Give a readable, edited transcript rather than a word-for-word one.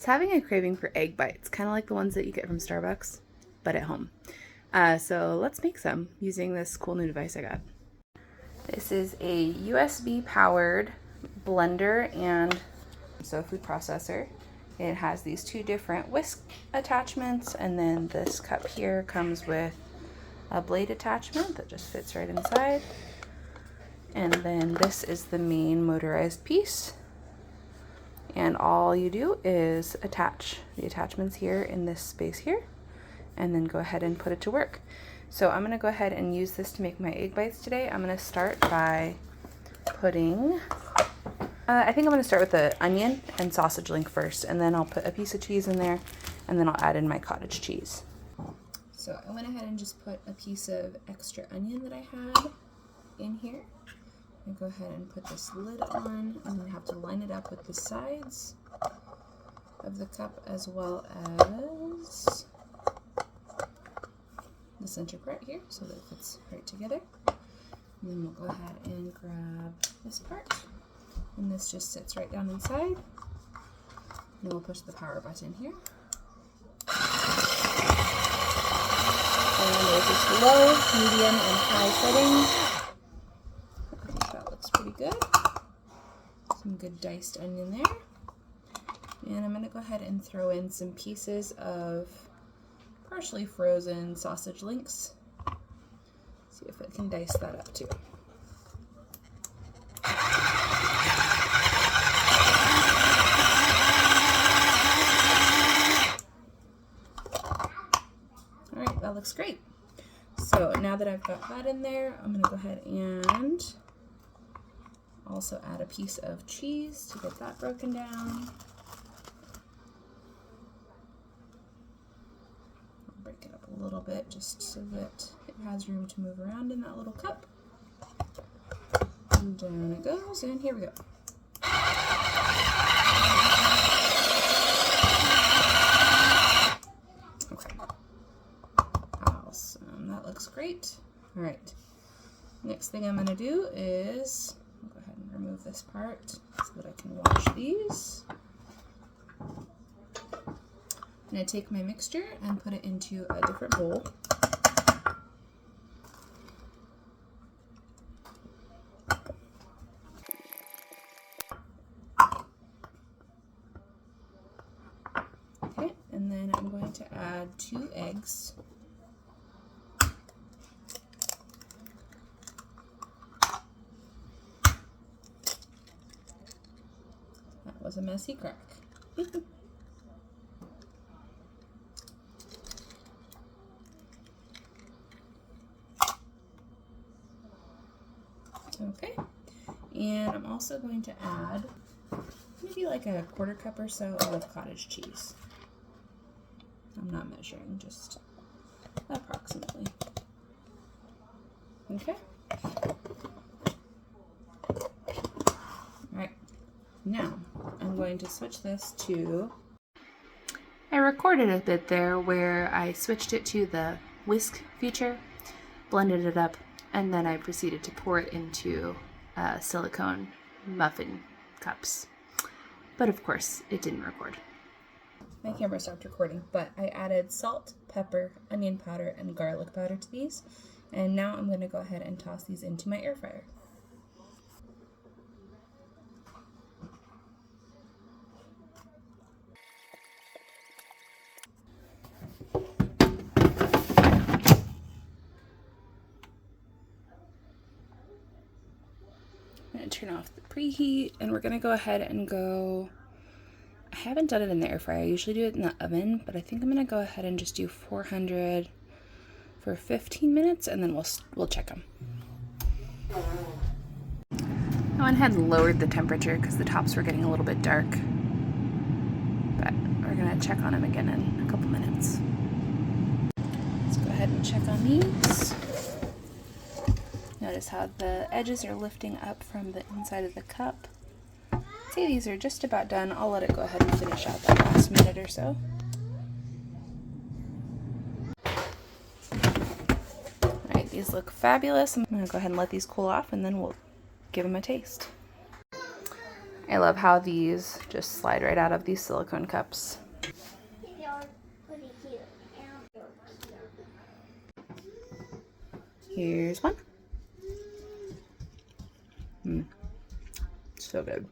was having a craving for egg bites, kind of like the ones that you get from Starbucks, but at home. So let's make some using this cool new device I got. This is a USB powered blender and food processor. It has these two different whisk attachments, and then this cup here comes with a blade attachment that just fits right inside. And then this is the main motorized piece. And all you do is attach the attachments here in this space here, and then go ahead and put it to work. So I'm gonna go ahead and use this to make my egg bites today. I'm gonna start by putting, I think I'm gonna start with the onion and sausage link first, and then I'll put a piece of cheese in there, and then I'll add in my cottage cheese. So I went ahead and just put a piece of extra onion that I had in here. And go ahead and put this lid on, and then have to line it up with the sides of the cup as well as the center part here so that it fits right together. And then we'll go ahead and grab this part, and this just sits right down inside. And then we'll push the power button here. And there's this low, medium, and high settings. Pretty good. Some good diced onion there. And I'm going to go ahead and throw in some pieces of partially frozen sausage links. See if it can dice that up too. Alright, that looks great. So now that I've got that in there, I'm going to go ahead and also add a piece of cheese to get that broken down. I'll break it up a little bit just so that it has room to move around in that little cup. And down it goes, and here we go. Okay. Awesome, that looks great. All right, next thing I'm gonna do is go ahead and remove this part so that I can wash these. I'm going to take my mixture and put it into a different bowl. Okay, and then I'm going to add 2 eggs. Was a messy crack. Okay, and I'm also going to add maybe like a 1/4 cup or so of cottage cheese. I'm not measuring, just approximately. Okay. Alright, now I'm going to switch this to, I recorded a bit there where I switched it to the whisk feature, blended it up, and then I proceeded to pour it into silicone muffin cups. But of course, it didn't record. My camera stopped recording, but I added salt, pepper, onion powder, and garlic powder to these. And now I'm going to go ahead and toss these into my air fryer. I'm going to turn off the preheat, and we're going to go ahead and go, I haven't done it in the air fryer, I usually do it in the oven, but I think I'm going to go ahead and just do 400 for 15 minutes, and then we'll check them. I went ahead and lowered the temperature because the tops were getting a little bit dark, but we're going to check on them again in a couple minutes. Let's go ahead and check on these. Notice how the edges are lifting up from the inside of the cup. See, these are just about done. I'll let it go ahead and finish out that last minute or so. Alright, these look fabulous. I'm going to go ahead and let these cool off, and then we'll give them a taste. I love how these just slide right out of these silicone cups. Here's one. So good.